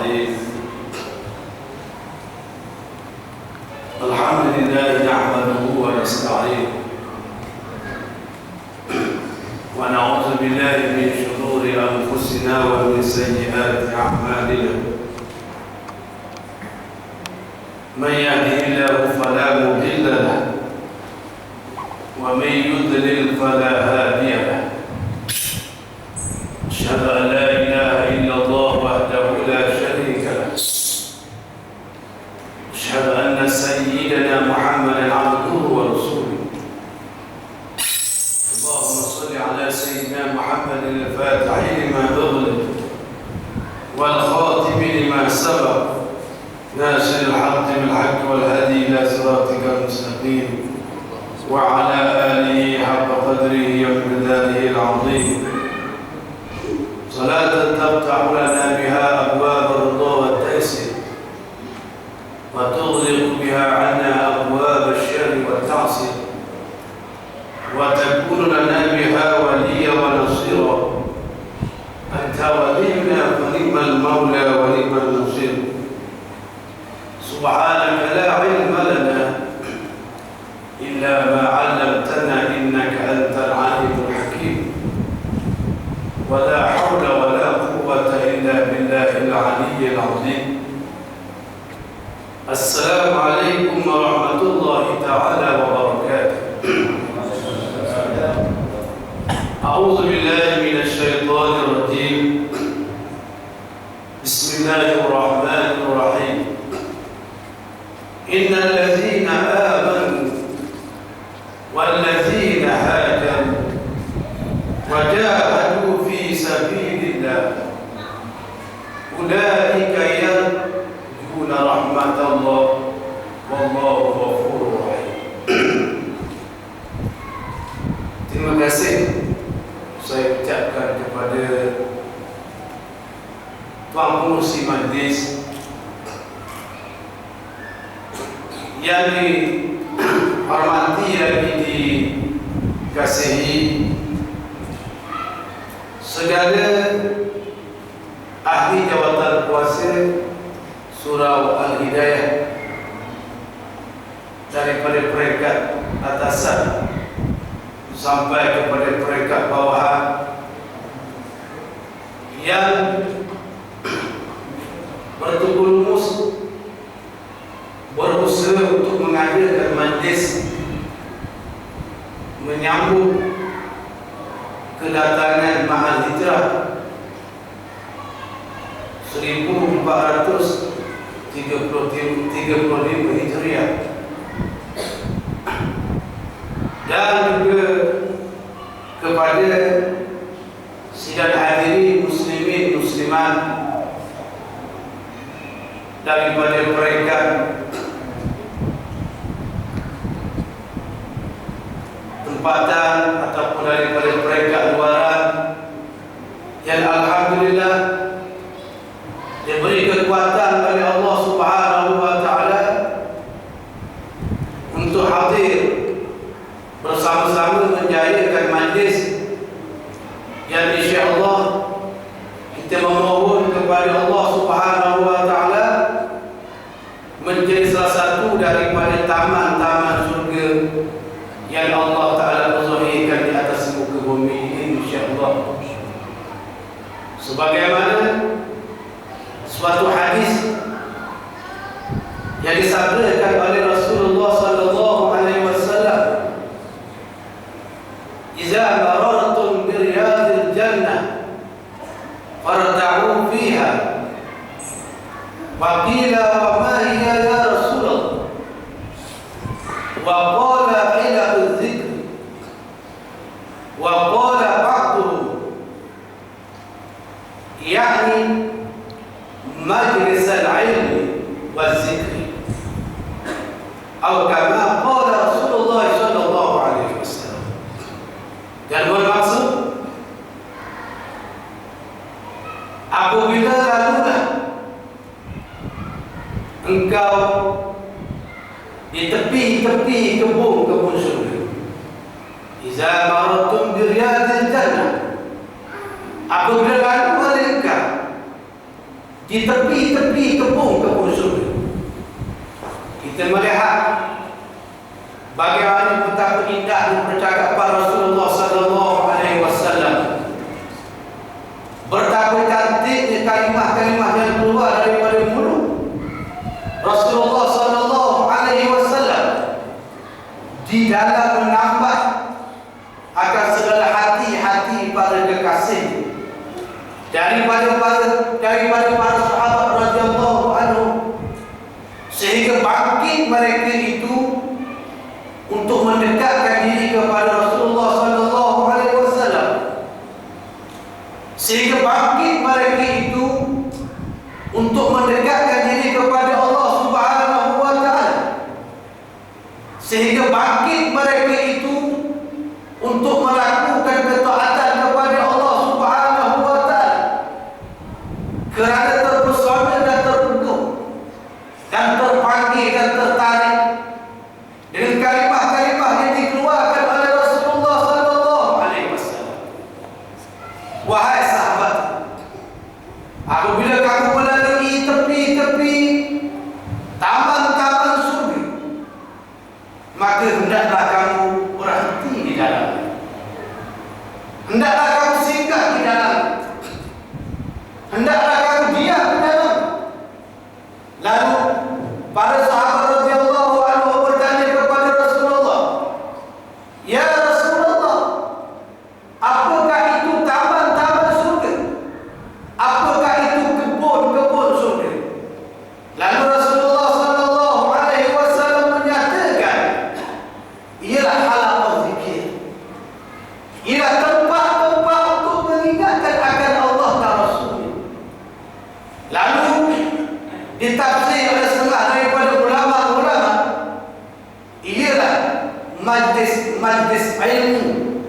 العظيم. الحمد لله نحمده ونستعينه ونعوذ بالله من شرور أنفسنا ومن سيئات أعمالنا. من يهده الله فلا مضل له ومن يضلل فلا هادي له. أشهد أن لا إله إلا الله وحده لا شريك له. أشهد أن سيدنا محمدا عبده ورسوله. اللهم صل على سيدنا محمد الفاتح لما أغلق والخاتم لما سبق ناصر الحق بالحق والهدي إلى صراطك المستقيم وعلى آله حق قدره ومقداره العظيم. صلاة تفتح لنا بها أبواب الرضا والتيسير وتغلق بها عنا أبواب الشر والتعصير وتكون لنا بها وليا ونصيرا. أنت ولينا ونعم المولى ونعم النصير. سبحانك لا علم لنا إلا ما علمتنا إنك أنت العليم الحكيم. ولا حول ولا قوة إلا بالله العلي العظيم. السلام عليكم ورحمة الله تعالى وبركاته. أعوذ بالله من الشيطان الرجيم. بسم الله الرحمن الرحيم. إن الذين آمنوا والذين هاجروا وجاهدوا في سبيل الله أولئك يرجون رحمة الله والله غفور رحيم. Terima kasih saya ucapkan kepada Tuan Pengerusi Majlis yang dihormati lagi dikasihi, segala ahli jawatan kuasa Surau Al-Hidayah daripada peringkat atasan sampai kepada peringkat bawahan yang bertubuh-lumus berusaha untuk mengadakan majlis menyambut kedatangan Mahal Hijrah 1435 Hijriah, dan juga kepada sidang hadirin muslimin muslimat daripada peringkat tempatan ataupun daripada peringkat luaran yang alhamdulillah diberi kekuatan oleh Allah Subhanahu wa taala untuk hadir bersama-sama menjayakan majlis yang insya-Allah kita memohon kepada Allah Subhanahu wa taala menjadi salah satu daripada taman-taman surga yang Allah Ta'ala zahirkan di atas muka bumi ini insya-Allah. Sebagaimana suatu hadis yang disabdakan oleh Rasulullah sallallahu alaihi wasallam, "Idza marartum bi riyadil jannah farta'u fiha." Wa qila wa ma hiya ya Rasulullah? Wa qala ila dzikr wa qala ba'duhu yani majlis al-ilm wa dzikr atau kama qala Rasulullah sallallahu alaihi wasallam. Dan bermaksud apabila lalulah engkau di tepi-tepi kebun surga, iza maratum bi riyadil jannah, apabila lalu engkau di tepi-tepi kebun surga. Kita melihat bagaimana betapa indahnya percakapan Rasulullah sallallahu alaihi wasallam. Betapa cantiknya kalimah-kalimah yang keluar daripada mulut Rasulullah sallallahu alaihi wasallam di dalam menambah akan segala hati-hati para kekasih daripada para sahabat radhiyallahu anhu, sehingga bangkit mereka itu untuk mendekatkan diri kepada Rasulullah sallallahu alaihi wasallam, sehingga bangkit mereka itu untuk mendekatkan diri kepada Allah Subhanahu wa taala, sehingga bangkit mereka itu untuk melakukan ketaatan kepada Allah Subhanahu wa taala, kerana terpesona dan terpenuh dan terpanggil dan tertarik dengan kalimah-kalimah yang dikeluarkan oleh Rasulullah sallallahu alaihi wasallam. Wahai sahabat, apabila kamu melalui tepi-tepi taman-taman surga, maka hendaklah kamu berhenti di dalam. Hendaklah kamu singgah di dalam. Hendaklah kamu diam di dalam. Lalu para sahabat radhiyallahu anhu bertanya kepada Rasulullah, "Ya Rasulullah, apakah itu taman-taman surga? Apakah itu kebun-kebun surga?" Lalu Rasulullah sallallahu alaihi wasallam menyatakan, "Ialah halaqah zikir. Ialah tempat-tempat untuk mengingatkan akan Allah dan Rasul." Lalu ditafsir oleh setengah daripada ulama-ulama, ialah majlis ilmu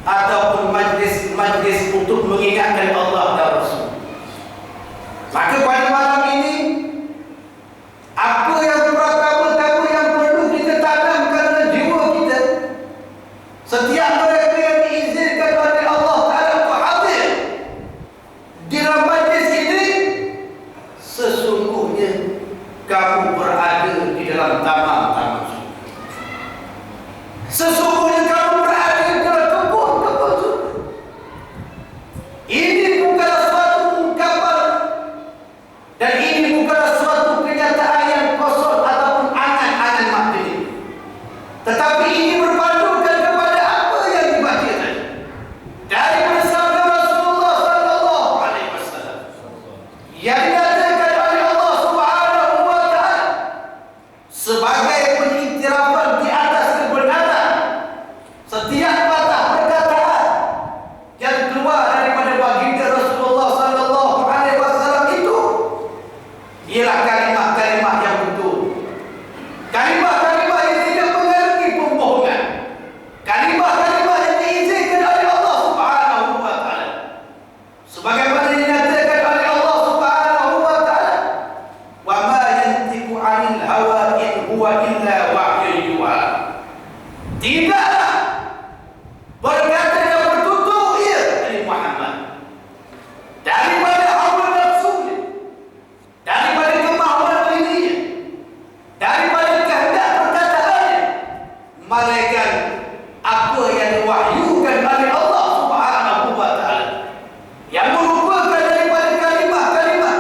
ataupun majlis untuk mengingatkan Allah dan Rasul. Maka pada malam ini, apa yang pertama-tama yang perlu kita tanamkan dalam jiwa kita, setiap mereka yang diizinkan oleh Allah Ta'ala untuk hadir di dalam majlis ini, sesungguhnya kamu berada di dalam taman-taman surga. Sesungguhnya kamu berada di dalam kebun-kebun surga. Ini bukanlah suatu ungkapan dan ini bukanlah suatu kenyataan yang kosong ataupun angan-angan maknanya, tetapi ini berpandukan kepada apa yang dibaca tadi daripada sabda Rasulullah sallallahu alaihi wasallam yang dinyatakan oleh Allah Subhanahu wa taala sebagai pengiktirafan di atas kebenaran setiap patah perkataan yang keluar daripada baginda Rasulullah sallallahu alaihi wasallam itu ialah kalimah-kalimah yang betul, kalimah-kalimah yang tidak mengandungi pembohongan, kalimah-kalimah yang diizinkan oleh Allah Subhanahu wa taala, sebagaimana dinyatakan oleh Allah Subhanahu wa taala, "Wa ma yantiqu 'anil hawa in huwa illa wahyun yuha." Tidaklah berkata yang bertutur ia dari Muhammad daripada hawa nafsunya, daripada kemahuan dirinya, daripada kehendak perkataannya, malaikat apa yang diwahyukan oleh Allah Subhanahu wa taala, yang merupakan daripada kalimah-kalimah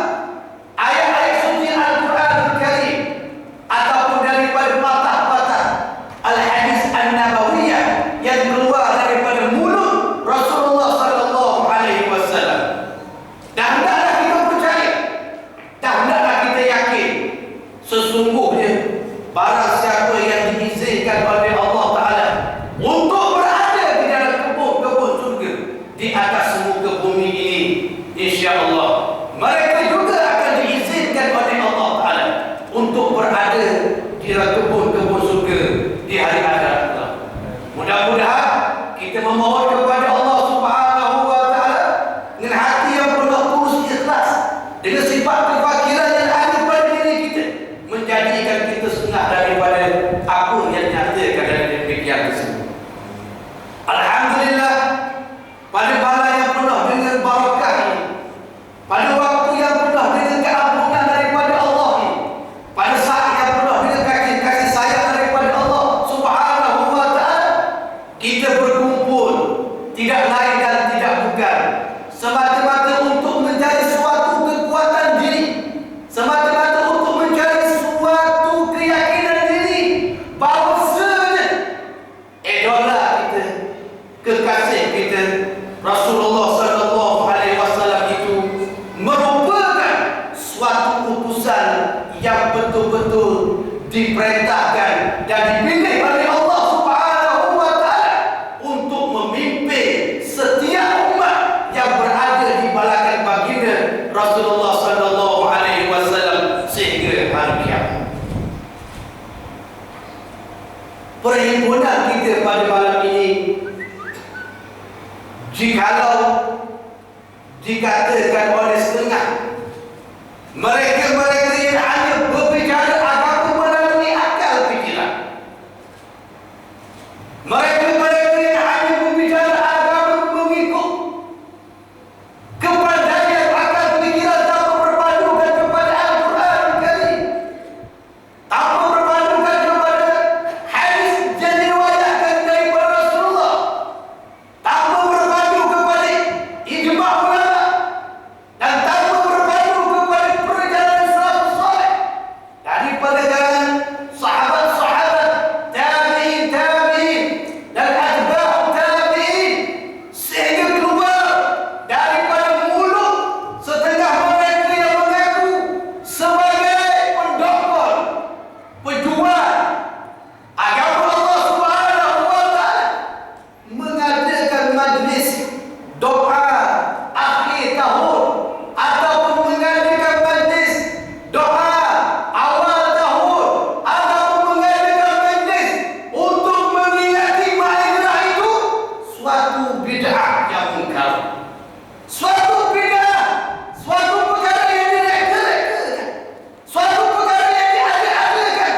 ayat-ayat suci Al-Quran Al-Karim ataupun daripada patah-patah al-hadis an-nabawiyah yang keluar daripada mulut Rasulullah sallallahu alaihi wasallam. Dan hendaklah kita percaya, dan hendaklah kita yakin, sesungguhnya barang siapa yang diizinkan oleh Allah Ta'ala untuk berada di dalam kebun-kebun surga di atas muka bumi ini, insya-Allah mereka juga akan diizinkan oleh Allah Ta'ala untuk berada di dalam kebun-kebun surga di hari akhirat. Mudah-mudahan kita memohon kepada Allah Subhanahu wa taala dengan hati yang penuh tulus ikhlas, dengan sifat kefakiran yang ada pada diri kita, menjadikan kita setengah daripada apa yang nyatakan dalam demikian tersebut. Alhamdulillah, pada malam yang penuh dengan barakah ini, pada waktu yang penuh dengan suatu utusan yang betul-betul diperintahkan dan dipilih oleh Allah Subhanahu wa taala untuk memimpin setiap umat yang berada di balakan baginda Rasulullah sallallahu alaihi wasallam sehingga hari kiamat. Perhimpunan kita pada malam ini, jikalau dikatakan oleh setengah mereka-mereka yang hanya berbicara agama melalui akal fikiran, mereka-mereka yang hanya berbicara agama mengikut kepandaian akal fikiran tanpa berpadukan kepada Al-Quran Karim, tanpa berpadukan kepada hadis yang diriwayatkan daripada Rasulullah, tanpa berpadu kepada ijma' ulama, dan tanpa berpadu kepada perjalanan salafus saleh daripada jalan sahabat-sahabat, tabi'in dan atba'ut tabi'in, sehingga keluar daripada mulut setengah mereka yang mengaku sebagai pendokter, pejuang agama Allah Subhanahu wa taala, mengadakan majlis doa akhir tahun ataupun mengadakan majlis doa awal tahun ataupun mengadakan majlis untuk mengingati Maidah itu suatu bid'ah yang mungkar, suatu bid'ah, suatu perkara yang direka-rekakan, suatu perkara yang diada-adakan,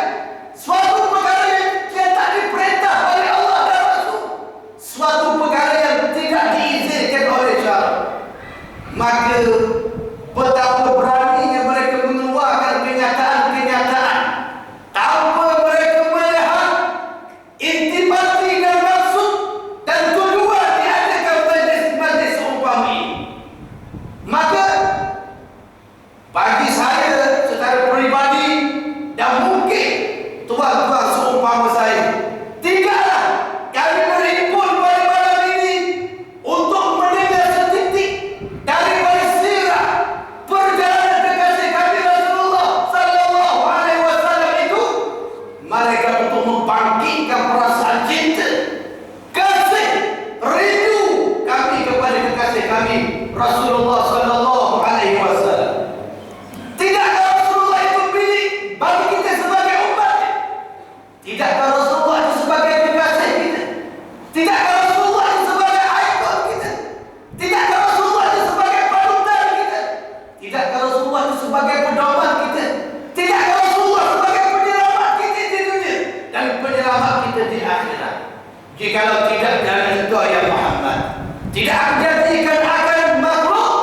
suatu perkara yang tak diperintah oleh Allah dan Rasul, suatu perkara yang tidak diizinkan oleh syarak. Maka betapa beraninya mereka mengeluarkan kenyataan-kenyataan tanpa mereka melihat intipati dan maksud dan tujuan diadakan majlis-majlis seumpama ini. Maka bagi saya secara peribadi dan mungkin tuan-tuan seumpama saya, tidaklah kami berhimpun pada malam ini untuk mendengar setitik daripada sirah perjalanan kekasih kami Rasulullah sallallahu alaihi wasallam itu, mereka untuk membangkitkan perasaan cinta, kasih, rindu kami kepada kekasih kami Rasulullah sallallahu alaihi wasallam. Tidakkah Rasulullah itu pilih bagi kita sebagai umatnya? Tidakkah Rasulullah itu sebagai kekasih kita? Tidakkah Rasulullah itu sebagai ikon kita? Tidakkah Rasulullah itu sebagai panutan kita? Tidakkah Rasulullah itu sebagai pedoman kita? Tidakkah Rasulullah sebagai penyelamat kita di dunia dan penyelamat kita di akhirat? Jikalau tidak dari engkau ya Muhammad, tidak aku jadikan akan makhluk,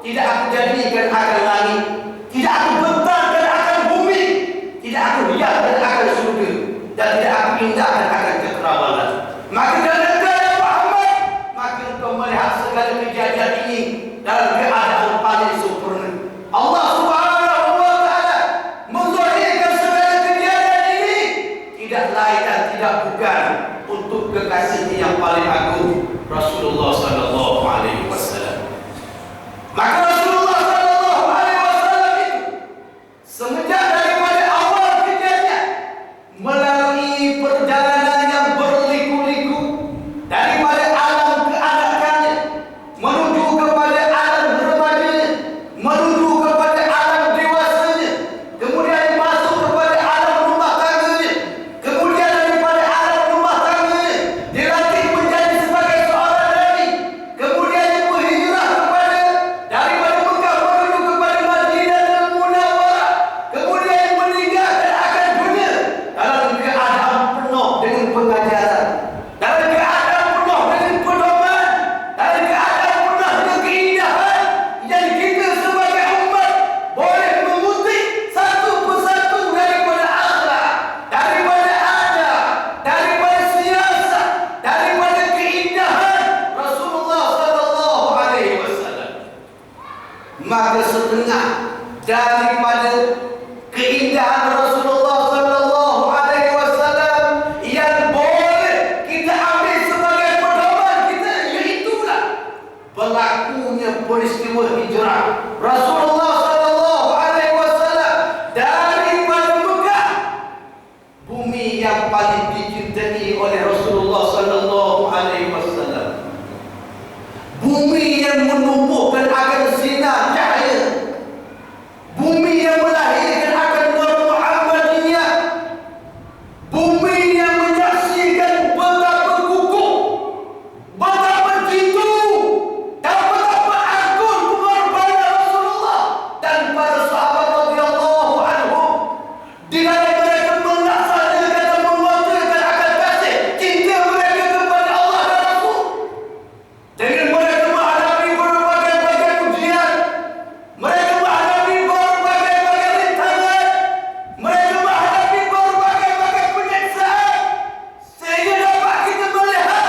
tidak aku jadikan akan langit, tidak aku bentangkan akan bumi, tidak aku hiaskan akan surga, dan tidak aku indahkan akan kekerawanan. Maka dari engkau ya Muhammad, maka engkau melihat segala kejadian ini dalam keadaan paling sempurna. Allah Subhanahu wa taala menzahirkan segala kejadian ini tidak lain dan tidak bukan untuk kekasihnya yang paling agung, Rasulullah sallallahu alaihi wasallam. Maka Rasulullah sallallahu alaihi wasallam itu semenjak daripada awal kejadian melalui perjalanan yang berliku-liku daripada alam keanakannya menuju kepada alam remajanya, menuju kepada alam dewasanya, kemudian masuk kepada alam rumah tangganya, kemudian daripada alam rumah tangganya dilantik menjadi sebagai seorang nabi, kemudian dia berhijrah daripada Mekah menuju kepada Madinah Munawwarah, kemudian meninggalkan akan dunia dalam keadaan penuh dengan pengajaran, dalam keadaan penuh dengan pedoman, dalam keadaan penuh dengan keindahan yang kita sebagai umat boleh mengutip satu persatu daripada akhlak, daripada adab, daripada siasat, daripada keindahan Rasulullah sallallahu alaihi wasallam. Maka setengah daripada keindahan Rasulullah sallallahu alaihi wasallam yang boleh kita ambil sebagai pedoman kita, iaitulah berlakunya peristiwa hijrah Rasulullah sallallahu alaihi bumi yang melahirkan akan Nur Muhammadiyah, bumi yang menyaksikan betapa kukuh, betapa jitu, dan betapa agung pengorbanan Rasulullah dan para sahabat radhiyallahu anhum di dalam mereka melaksanakan dan mewakilkan akan kasih cinta mereka kepada Allah dan Rasul. Dengan mereka menghadapi berbagai-bagai ujian, mereka menghadapi berbagai-bagai rintangan, mereka menghadapi berbagai-bagai penyiksaan, sehingga dapat kita melihat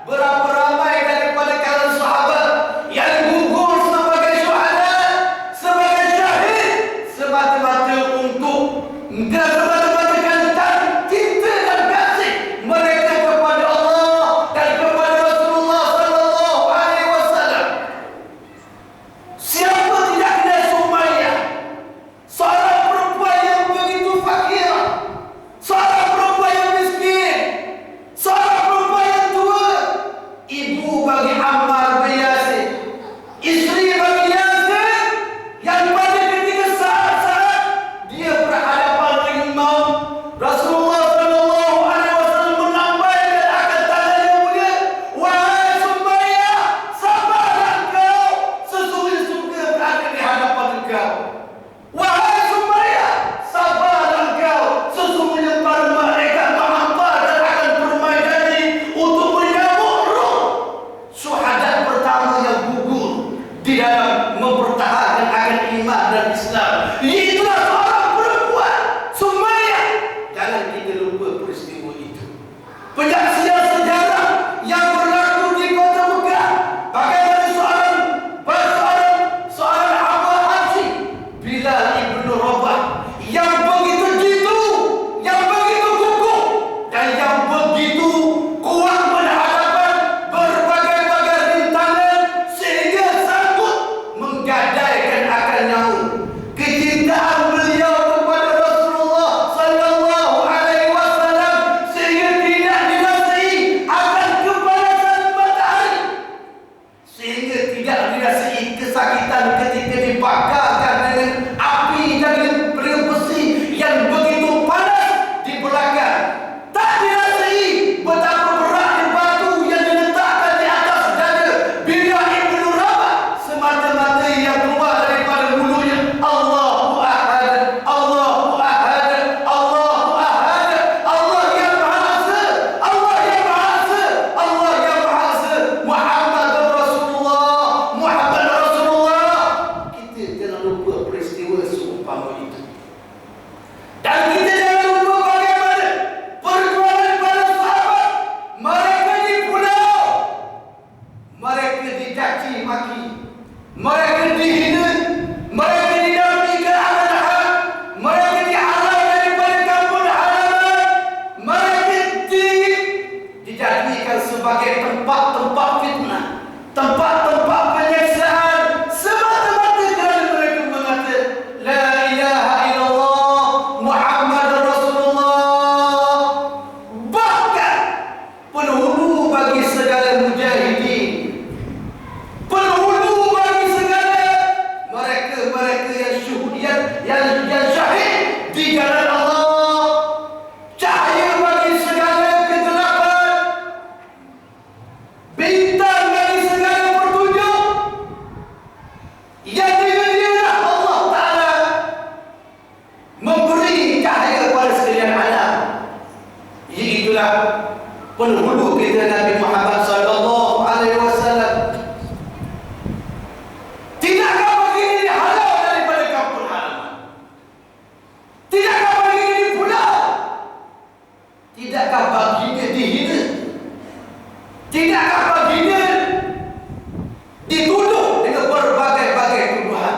berapa ramai daripada kalangan sahabat yang gugur sebagai syuhada, sebagai syahid, semata-mata untuk semata-mata kan cinta dan kasih mereka kepada Allah dan kepada Rasulullah sallallahu alaihi wasallam. Siapa tidak kenal Sumayyah, seorang perempuan yang begitu fakir, seorang perempuan yang miskin, seorang perempuan yang tua, ibu bagi Ammar bin Yasir, isteri bagi Yasir, yang pada ketika saat-saat dia berhadapan dengan maut, Rasulullah sallallahu alaihi wasallam menambahkan akan tanda yang mulia, wahai Sumayyah, sabarlah kau, sesungguhnya surga berada di hadapan engkau. Wahai Sumayyah, sabarlah kau, sesungguhnya para malaikat menghampar dan akan bermain janji untuk menyambut roh syuhada pertama yang gugur di dalam mempertahankan akan iman dan Islam. Itulah seorang perempuan Sumayyah. Jangan kita lupa peristiwa itu. Penyaksian sejarah yang berlaku di kota Mekah, bagaimana seorang hamba haji Bilal ibn Rabah yang begitu jitu, yang begitu kukuh, dan yang begitu kuat menghadapan berbagai-bagai rintangan sehingga sanggup menggadaikan akan nyawa. Kecintaan beliau kepada Rasulullah sallallahu alaihi wasallam sehingga tidak dirasai akan kepanasan matahari, sehingga tidak dirasai kesakitan ketika dibakarkan dengan api dari periuk besi yang begitu panas di belakang. Tak dirasai betapa beratnya batu yang diletakkan di atas dada Bilal ibn Rabah, semata-mata yang keluar daripada mulutnya, Allahu Ahad, Allahu Ahad, Allahu Ahad, Allah yang Maha Esa, Allah yang Maha Esa, Allah yang Maha Esa, Muhammad Rasulullah, Muhammad Rasulullah. Kita jangan lupa peristiwa seumpama itu. Dan kita jangan lupa bagaimana perjuangan para sahabat. Mereka di pulau, mereka dicaci maki, mereka dihina, mereka dinafikan aman-aman, mereka dihalang daripada kampung halaman, mereka dijadikan sebagai tempat-tempat fitnah, tempat-tempat penyiksaan, semata-mata kerana mereka mengatakan la ilaha illallah Muhammad Rasulullah. Bahkan penghulu bagi segala mujahidin, penghulu bagi segala mereka-mereka yang syahid di jalan Allah, cahaya bagi segala kegelapan, bintang bagi segala petunjuk, yang dengan dialah Allah Ta'ala memberi cahaya pada sekalian alam. Itulah penghulu kita Nabi Muhammad sallallahu alaihi wasallam. Tidakkah begini dihalau daripada kampung halaman? Tidakkah begini di pulau? Tidakkah baginda dihina? Tidakkah baginda dituduh dengan berbagai-bagai tuduhan?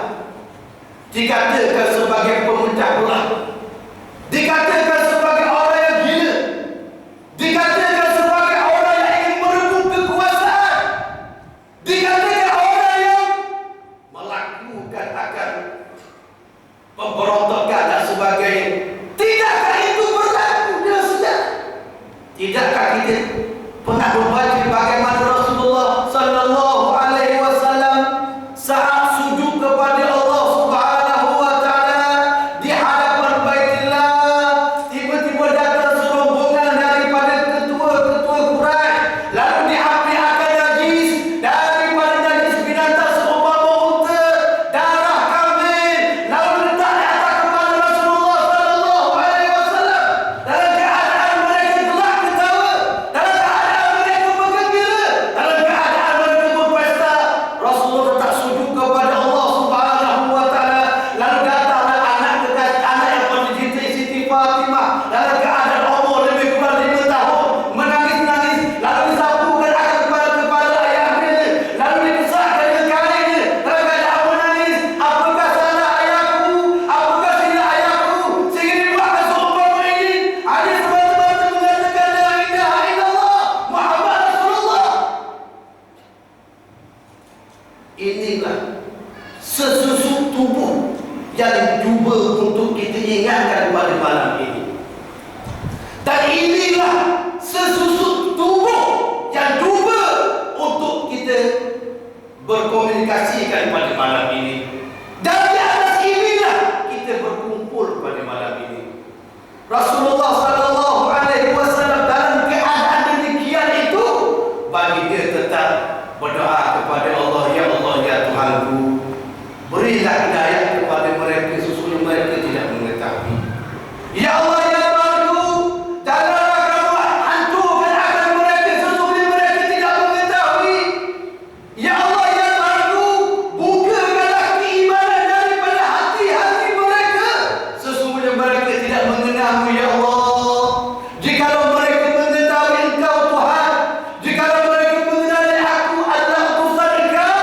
Dikatakan sebagai pemecah belah, dikatakan sebagai orang yang gila, dikatakan sebagai orang yang ingin merebut kekuasaan, dikatakan orang yang melakukan akan pemberontakan dan sebagainya. Tidakkah itu berlaku dalam sejarah? Tidakkah kita pernah membaca bagaimana Rasulullah sallallahu alaihi wasallam saat sujud kepada Allah Subhanahu wa taala yang cuba untuk kita ingatkan pada malam ini. Dan inilah sesusuk tubuh yang cuba untuk kita berkomunikasikan pada malam ini. Dan di atas inilah kita berkumpul pada malam ini. Rasulullah sallallahu alaihi wasallam dalam keadaan demikian itu, bagi dia tetap berdoa kepada Allah, ya Allah, ya Tuhanku, berilah hidayah kepada mereka sesungguhnya mereka tidak mengetahui. Ya Allah, ya Tuhanku, janganlah kamu hancurkan akan mereka sesungguhnya mereka tidak mengetahui. Ya Allah, ya Tuhanku, bukakanlah keimanan daripada hati-hati mereka sesungguhnya mereka tidak mengenalmu. Ya Allah, jikalau mereka mengetahui Engkau Tuhan, jikalau mereka mengenali aku adalah utusan Engkau,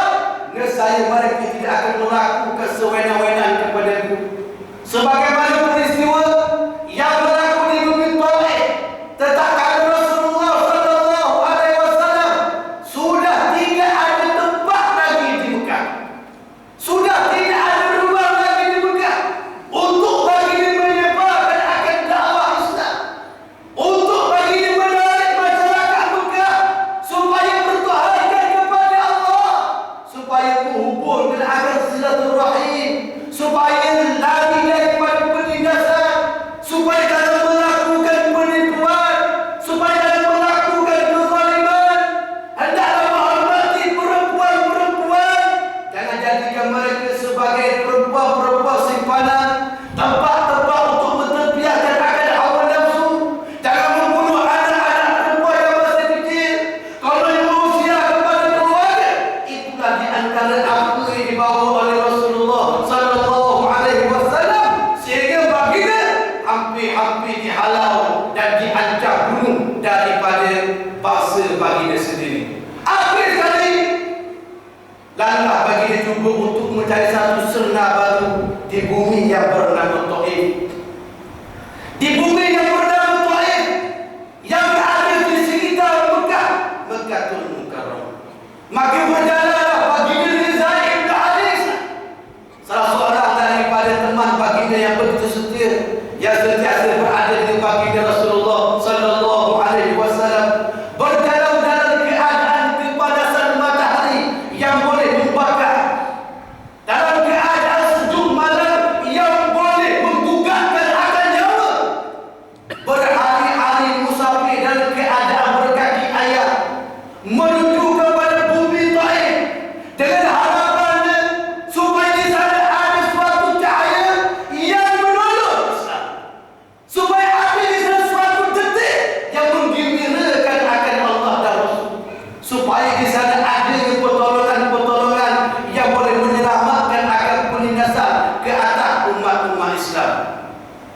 nescaya mereka tidak akan melakukan sewenang-wenang kepadaku. Sebagaimana peristiwa yang berlaku di bumi Taif, tatkala Rasulullah sallallahu alaihi wasallam sudah tidak ada tempat lagi di Mekah, sudah tidak ada ruang lagi di Mekah untuk baginda menyebarkan akan dakwah Islam, untuk baginda menarik masyarakat Mekah supaya bertuhankan kepada Allah, supaya menghubungkan akan silaturahim, supaya lari daripada penindasan, supaya jangan melakukan penipuan, supaya jangan melakukan kezaliman. Hendaklah menghormati perempuan-perempuan, jangan jadikan mereka sebagai perempuan-perempuan simpanan, tempat-tempat untuk menterbiahkan akan hawa nafsu. Jangan membunuh anak-anak perempuan yang masih kecil kalau yang berusia kepada keluarga. Itulah di antara apa yang dibawa oleh Rasulullah sallallahu alaihi wasallam, sehingga baginda hampir-hampir dihalau dan diancam bunuh daripada bangsa baginda sendiri. Akhir sekali, lalulah baginda cuba untuk mencari satu serna baru di bumi yang bernama Taif. Di bumi yang bernama Taif yang berada di sekitar Mekah, Mekahul Mukarramah. Maka berjalanlah baginda dengan Zaid bin Haris, salah seorang daripada teman baginda yang begitu setia, yang sentiasa berada dengan baginda Rasulullah sallallahu alaihi wasallam, berjalan dalam keadaan kepanasan matahari yang boleh membakar, dalam keadaan sejuk malam yang boleh menggugatkan akan nyawa, berhari-hari musafir dalam keadaan berkaki ayam menuju kepada bumi Taif dengan harapannya supaya di sana ada suatu cahaya yang menolong Islam, supaya ada di sana suatu detik yang menggembirakan akan Allah dan Rasul, supaya di sana ada pertolongan-pertolongan yang boleh menyelamatkan akan penindasan ke atas umat-umat Islam.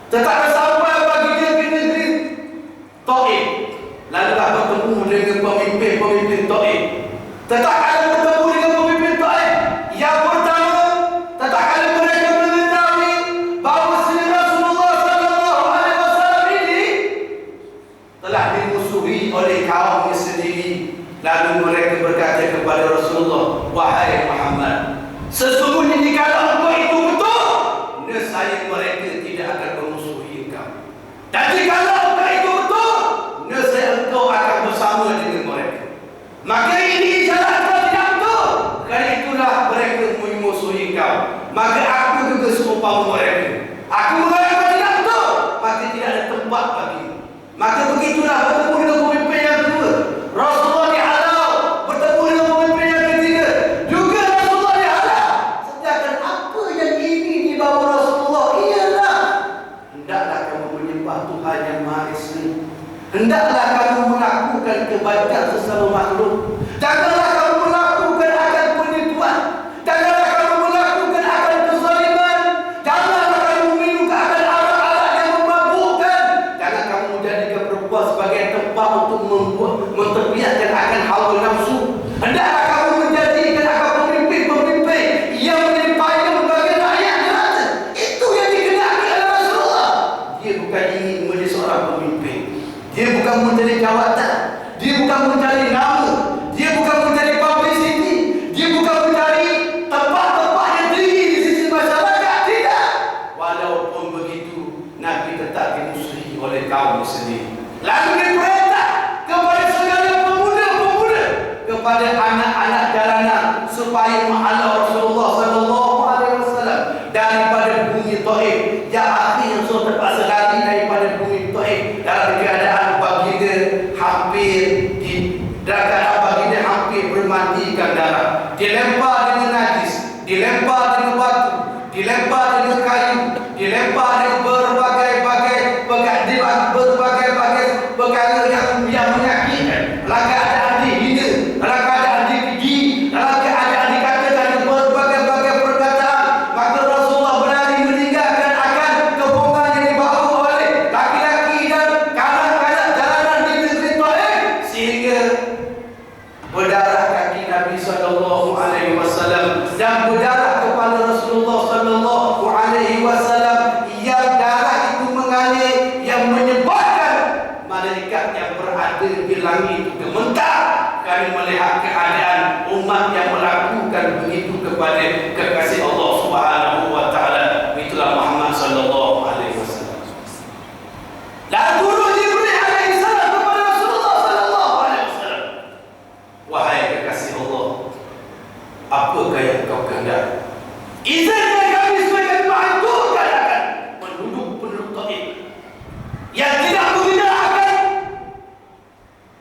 Tetapi sampai baginda ke negeri Taif, lalulah bertemu dengan pemimpin-pemimpin Taif. Tatkala bertemu dengan pemimpin Taif yang pertama, tatkala mereka mengetahui bahawa Rasulullah sallallahu alaihi wasallam ini telah dimusuhi oleh kaumnya sendiri, lalu mereka berkata kepada Rasulullah, wahai Muhammad, sesungguhnya jikalau engkau itu betul, nescaya mereka tidak akan memusuhi engkau. Dan jikalau engkau itu betul, nescaya engkau akan bersama dengan mereka. Maka ini isyarat engkau tidak betul, kerana itulah mereka memusuhi engkau. Maka aku juga seumpama mereka. Aku mengatakan tidak betul, maka tidak ada tempat bagi. Maka begitulah bertemu dengan pemimpin yang kedua, Rasulullah dihalau. Bertemu dengan pemimpin yang ketiga, juga Rasulullah dihalau. Sedangkan apa yang ini dibawa Rasulullah ialah, hendaklah kamu menyembah Tuhan yang Maha Esa, hendaklah kamu melakukan kebaikan sesama makhluk, janganlah kamu melakukan akan penipuan, janganlah kamu melakukan akan kezaliman, janganlah kamu minum akan arak-arak yang memabukkan, jangan kamu menjadikan perempuan sebagai tempat untuk menterbiaskan akan hawa nafsu. Hendaklah kamu menjadikan akan pemimpin-pemimpin yang menjadi payung bagi rakyat jelata. Itu yang dikehendaki oleh Rasulullah. Dia bukan ingin menjadi seorang pemimpin, dia bukan mencari jawatan, dia bukan mencari nama, dia bukan mencari publicity, dia bukan mencari tempat-tempat yang tinggi di sisi masyarakat. Tidak. kaum muslimin. Lalu diperintah kepada segala pemuda-pemuda, kepada anak-anak jalanan supaya menghalau Rasulullah sallallahu alaihi wasallam daripada bumi Taif. Yang akhir Rasul terpaksa lari daripada bumi Taif dalam keadaan baginda hampir bermandikan darah, dilempar dengan najis, dilempar dengan batu, dilempar dengan kayu, dilempar dengan berbagai-bagai perkara yang menyakitkan, dalam keadaan dihina, dalam keadaan dikeji, dalam keadaan dikatakan berbagai-bagai perkataan. Maka Rasulullah berlari meninggalkan akan kebungan yang dibawa oleh laki-laki dan kanak-kanak jalanan di negeri Taif, sehingga berdarah kaki Nabi sallallahu alaihi wasallam dan berdarah kepala Rasulullah sallallahu alaihi wasallam, yang darah itu mengalir, yang menyebabkan malaikat yang berada di langit itu gemetar kerana melihat keadaan umat yang melakukan begitu kepada kekasih Allah Subhanahu wa taala. Itulah Muhammad sallallahu alaihi wasallam. Dan guru Jibril alaihi salam kepada Rasulullah sallallahu alaihi wasallam, wahai kekasih Allah, apakah yang kau kehendaki? Izinkan kami sebagai menghancurkan akan penduduk Taif yang tidak menggunakan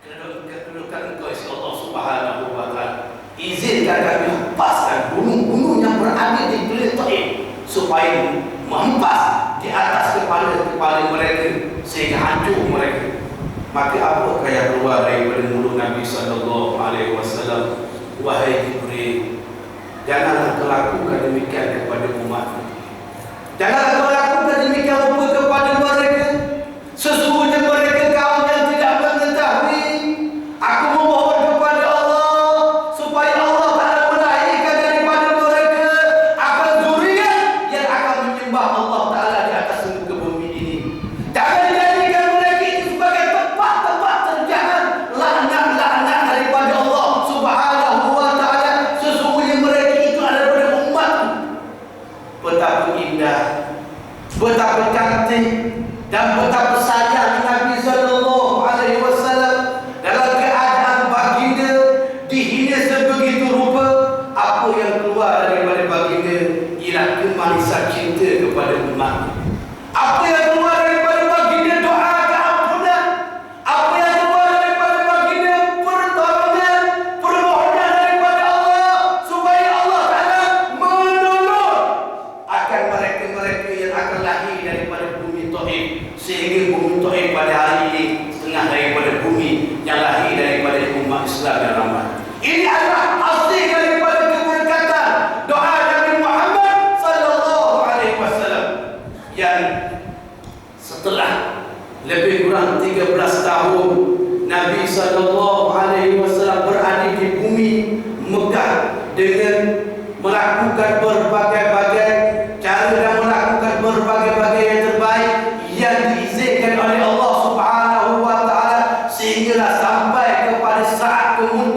kedudukan engkau isi Allah Subhanahu wa taala. Izinkan kami hempaskan gunung-gunung yang berada di keliling Taif supaya menghempas di atas kepala mereka sehingga hancur mereka. Maka apakah yang keluar daripada mulut Nabi sallallahu alaihi wasallam? Wahai Jibril, janganlah kau lakukan demikian kepada umat. Janganlah kau lakukan demikian rupa kepada mereka. Sesungguhnya mereka kaum yang tidak mengetahui. Aku memohon kepada Allah supaya Allah Ta'ala melahirkan daripada mereka akan zuriat yang akan menyembah Allah Ta'ala di atas muka bumi ini. Jangan jadikan mereka itu sebagai tempat-tempat terjangan laknat-laknat daripada Allah Subhanahu wa taala. Sesungguhnya mereka itu adalah daripada umat. Betapa indah, betapa cantik dan betapa sayang Nabi sallallahu alaihi wasallam dalam keadaan baginda dihina sebegitu rupa. Apa yang keluar daripada baginda ialah kemanisan cinta kepada umat. Apa yang keluar daripada baginda doa keampunan. Apa yang keluar daripada baginda pertolongan, permohonan daripada Allah supaya Allah Ta'ala menolong akan mereka-mereka yang akan lahir daripada bumi Taif, sehingga bumi Taif pada hari ini setengah daripada bumi yang lahir daripada umat Islam yang ramai. Ini adalah asli daripada keberkatan doa Nabi Muhammad sallallahu alaihi wasallam yang setelah lebih kurang 13 tahun Nabi sallallahu alaihi wasallam berada di bumi Mekah dengan melakukan berbagai-bagai cara dan melakukan berbagai-bagai yang terbaik yang diizinkan oleh Allah Subhanahu wa taala, sehinggalah sampai kepada saat kemudian